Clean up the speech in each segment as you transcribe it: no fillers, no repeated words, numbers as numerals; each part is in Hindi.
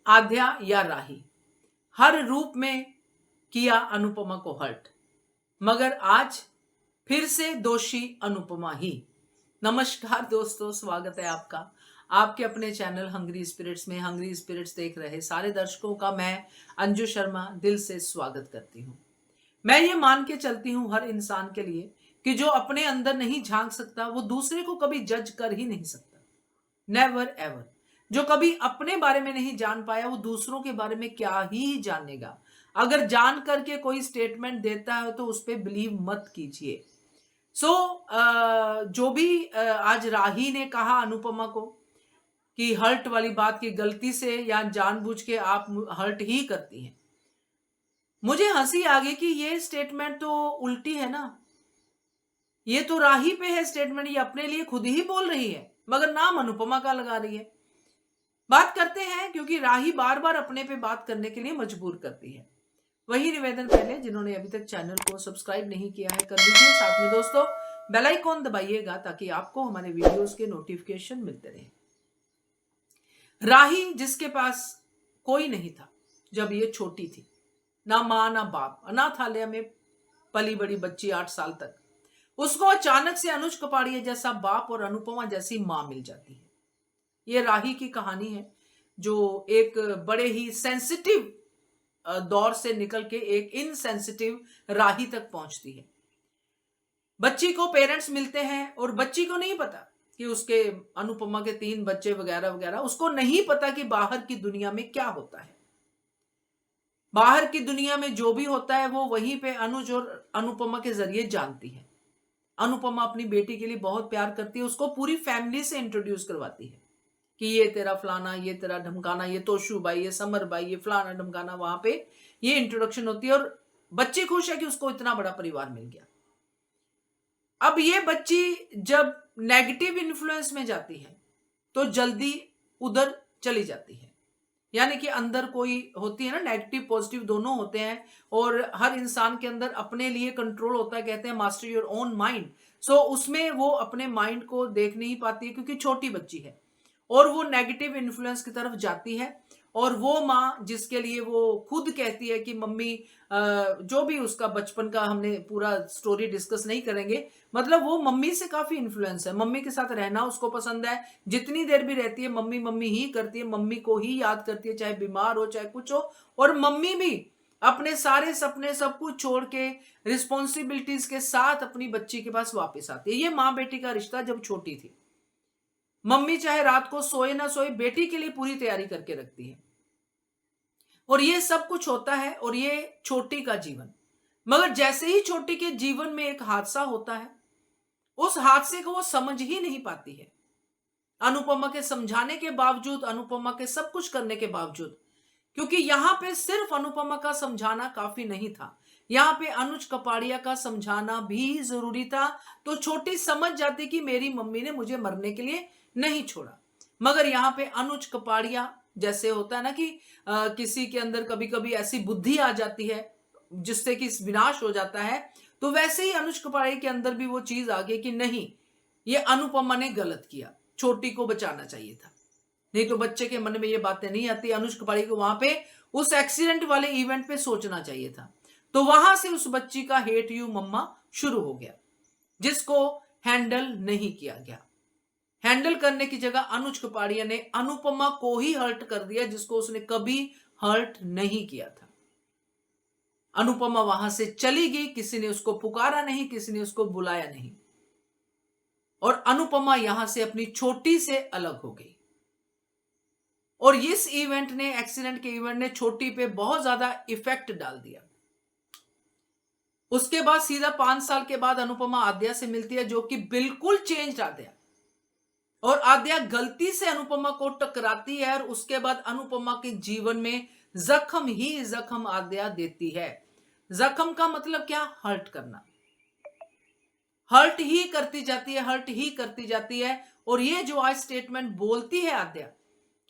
आद्या या राही, हर रूप में किया अनुपमा को हर्ट, मगर आज फिर से दोषी अनुपमा ही। नमस्कार दोस्तों, स्वागत है आपका आपके अपने चैनल हंग्री स्पिरिट्स में। हंग्री स्पिरिट्स देख रहे सारे दर्शकों का मैं अंजू शर्मा दिल से स्वागत करती हूँ। मैं ये मान के चलती हूँ हर इंसान के लिए कि जो अपने अंदर नहीं झांक सकता वो दूसरे को कभी जज कर ही नहीं सकता। Never ever. जो कभी अपने बारे में नहीं जान पाया वो दूसरों के बारे में क्या ही जानेगा। अगर जान करके कोई स्टेटमेंट देता है तो उस पर बिलीव मत कीजिए। जो भी आज राही ने कहा अनुपमा को कि हर्ट वाली बात की गलती से या जानबूझ के आप हर्ट ही करती हैं, मुझे हंसी आ गई कि ये स्टेटमेंट तो उल्टी है ना। ये तो राही पे है स्टेटमेंट, ये अपने लिए खुद ही बोल रही है मगर नाम अनुपमा का लगा रही है। बात करते हैं क्योंकि राही बार बार अपने पे बात करने के लिए मजबूर करती है। वही निवेदन पहले, जिन्होंने अभी तक चैनल को सब्सक्राइब नहीं किया है कर लीजिए, साथ में दोस्तों बेल आइकॉन दबाइएगा ताकि आपको हमारे वीडियोस के नोटिफिकेशन मिलते रहे। राही जिसके पास कोई नहीं था जब ये छोटी थी, ना माँ ना बाप, अनाथालय में पली बड़ी बच्ची 8 साल तक, उसको अचानक से अनुज कपाड़िया जैसा बाप और अनुपमा जैसी माँ मिल जाती है। ये राही की कहानी है जो एक बड़े ही सेंसिटिव दौर से निकल के एक इनसेंसिटिव राही तक पहुंचती है। बच्ची को पेरेंट्स मिलते हैं और बच्ची को नहीं पता कि उसके अनुपमा के 3 बच्चे वगैरह वगैरह, उसको नहीं पता कि बाहर की दुनिया में क्या होता है। बाहर की दुनिया में जो भी होता है वो वहीं पे अनुज और अनुपमा के जरिए जानती है। अनुपमा अपनी बेटी के लिए बहुत प्यार करती है, उसको पूरी फैमिली से इंट्रोड्यूस करवाती है कि ये तेरा फलाना, ये तेरा ढमकाना, ये तोशु भाई, ये समर भाई, ये फलाना ढमकाना। वहां पे ये इंट्रोडक्शन होती है और बच्ची खुश है कि उसको इतना बड़ा परिवार मिल गया। अब ये बच्ची जब नेगेटिव इन्फ्लुएंस में जाती है तो जल्दी उधर चली जाती है। यानी कि अंदर कोई होती है ना, नेगेटिव पॉजिटिव दोनों होते हैं और हर इंसान के अंदर अपने लिए कंट्रोल होता है। कहते हैं मास्टर योर ओन माइंड। उसमें वो अपने माइंड को देख नहीं पाती है क्योंकि छोटी बच्ची है और वो नेगेटिव इन्फ्लुएंस की तरफ जाती है। और वो माँ जिसके लिए वो खुद कहती है कि मम्मी, जो भी उसका बचपन का हमने पूरा स्टोरी डिस्कस नहीं करेंगे, मतलब वो मम्मी से काफी इन्फ्लुएंस है, मम्मी के साथ रहना उसको पसंद है। जितनी देर भी रहती है मम्मी मम्मी ही करती है, मम्मी को ही याद करती है, चाहे बीमार हो चाहे कुछ हो। और मम्मी भी अपने सारे सपने सब कुछ छोड़ के रिस्पॉन्सिबिलिटीज के साथ अपनी बच्ची के पास वापस आती है। ये माँ बेटी का रिश्ता जब छोटी थी, मम्मी चाहे रात को सोए ना सोए बेटी के लिए पूरी तैयारी करके रखती है। और ये सब कुछ होता है और ये छोटी का जीवन। मगर जैसे ही छोटी के जीवन में एक हादसा होता है, उस हादसे को वो समझ ही नहीं पाती है। अनुपमा के समझाने के बावजूद, अनुपमा के सब कुछ करने के बावजूद, क्योंकि यहां पे सिर्फ अनुपमा का समझाना काफी नहीं था, यहां पे अनुज कपाड़िया का समझाना भी जरूरी था। तो छोटी समझ जाती कि मेरी मम्मी ने मुझे मरने के लिए नहीं छोड़ा। मगर यहाँ पे अनुज कपाड़िया, जैसे होता है ना कि किसी के अंदर कभी कभी ऐसी बुद्धि आ जाती है जिससे कि विनाश हो जाता है, तो वैसे ही अनुज कपाड़िया के अंदर भी वो चीज आ गई कि नहीं, ये अनुपमा ने गलत किया, छोटी को बचाना चाहिए था। नहीं तो बच्चे के मन में ये बातें नहीं आती। अनुज कपाड़िया को वहां पे उस एक्सीडेंट वाले इवेंट पे सोचना चाहिए था। तो वहां से उस बच्ची का हेट यू मम्मा शुरू हो गया, जिसको हैंडल नहीं किया गया। हैंडल करने की जगह अनुज कपाड़िया ने अनुपमा को ही हर्ट कर दिया, जिसको उसने कभी हर्ट नहीं किया था। अनुपमा वहां से चली गई, किसी ने उसको पुकारा नहीं, किसी ने उसको बुलाया नहीं, और अनुपमा यहां से अपनी छोटी से अलग हो गई। और इस इवेंट ने, एक्सीडेंट के इवेंट ने छोटी पे बहुत ज्यादा इफेक्ट डाल दिया। उसके बाद सीधा 5 साल के बाद अनुपमा आद्या से मिलती है, जो कि बिल्कुल चेंज आद्या। और आद्या गलती से अनुपमा को टकराती है और उसके बाद अनुपमा के जीवन में जख्म ही जख्म आद्या देती है। जख्म का मतलब क्या? हर्ट करना। हर्ट ही करती जाती है, हर्ट ही करती जाती है। और ये जो आज स्टेटमेंट बोलती है आद्या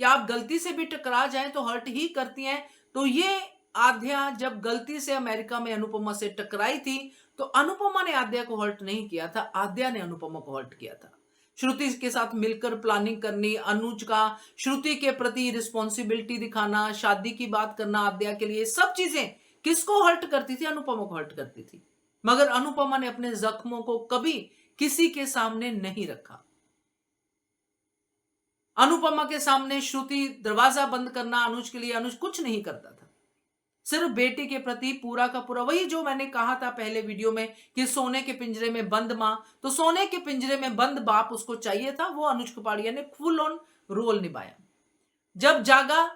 कि आप गलती से भी टकरा जाएं तो हर्ट ही करती हैं, तो ये आद्या जब गलती से अमेरिका में अनुपमा से टकराई थी तो अनुपमा ने आद्या को हर्ट नहीं किया था, आद्या ने अनुपमा को हर्ट किया था। श्रुति के साथ मिलकर प्लानिंग करनी, अनुज का श्रुति के प्रति रिस्पॉन्सिबिलिटी दिखाना, शादी की बात करना आद्या के लिए, सब चीजें किसको हर्ट करती थी? अनुपमा को हर्ट करती थी। मगर अनुपमा ने अपने जख्मों को कभी किसी के सामने नहीं रखा। अनुपमा के सामने श्रुति दरवाजा बंद करना अनुज के लिए, अनुज कुछ नहीं करता था। सिर्फ बेटी के प्रति पूरा का पूरा, वही जो मैंने कहा था पहले वीडियो में कि सोने के पिंजरे में बंद मां, तो सोने के पिंजरे में बंद बाप उसको चाहिए था, वो अनुज कपाड़िया ने फुल ऑन रोल निभाया। जब जागा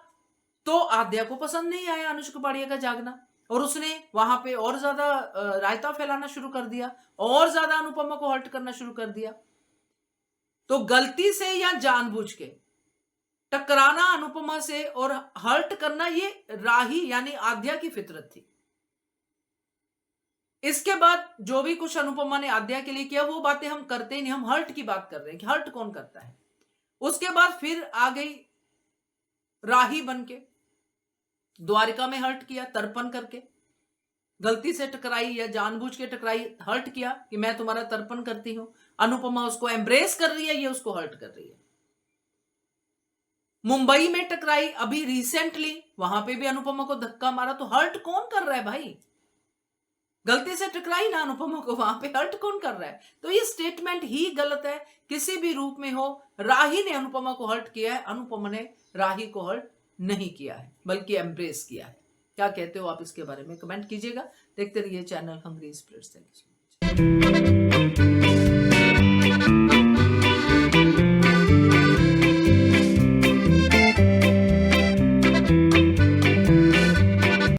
तो आद्या को पसंद नहीं आया अनुज कपाड़िया का जागना, और उसने वहां पे और ज्यादा रायता फैलाना शुरू कर दिया, और ज्यादा अनुपमा को हर्ट करना शुरू कर दिया। तो गलती से या जानबूझ के टकराना अनुपमा से और हर्ट करना, ये राही यानी आद्या की फितरत थी। इसके बाद जो भी कुछ अनुपमा ने आद्या के लिए किया वो बातें हम करते ही नहीं, हम हर्ट की बात कर रहे हैं कि हर्ट कौन करता है। उसके बाद फिर आ गई राही बनके, द्वारिका में हर्ट किया तर्पण करके, गलती से टकराई या जानबूझ के टकराई, हर्ट किया कि मैं तुम्हारा तर्पण करती हूं। अनुपमा उसको एम्ब्रेस कर रही है, ये उसको हर्ट कर रही है। मुंबई में टकराई अभी रिसेंटली, वहां पे भी अनुपमा को धक्का मारा, तो हर्ट कौन कर रहा है भाई? गलती से टकराई ना अनुपमा को, वहां पे हर्ट कौन कर रहा है? तो ये स्टेटमेंट ही गलत है किसी भी रूप में हो। राही ने अनुपमा को हर्ट किया है, अनुपमा ने राही को हर्ट नहीं किया है, बल्कि एम्ब्रेस किया है। क्या कहते हो आप इसके बारे में कमेंट कीजिएगा। देखते रहिए channel Hungry Spirits. Thank you so much.